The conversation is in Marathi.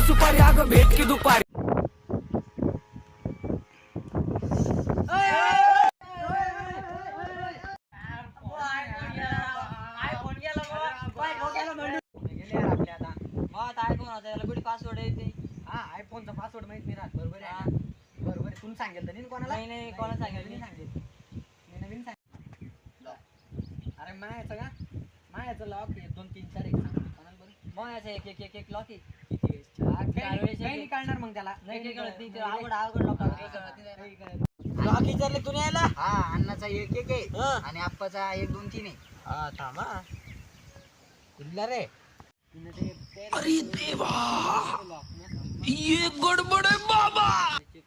सुपारी अगं भेट की दुपारी. आयफोनचा पासवर्ड माहित नाही राहत. बरोबर आहे ना? बरोबर आहे. तुम्ही सांगेल तर नाही कोणाला? नाही कोणाला सांगेल मी सांगेल. मी नवीन सांगेल. अरे मायाचं का? मायाचं लॉक 1 2 3 4 1 कोणाला बरं? मग याचं एक लॉक आहे. किती वेळेस? काही नाही कळणार मग त्याला. नाही कळत नाही, ते अवघड लॉक लॉक विचारले तू यायला? हा अण्णाचा 1 1 आहे आणि आप्पाचा 1 2 3 आहे. हा थांबा. कुठला रे? अरे देवा, ये गडबड आहे बाबा. किती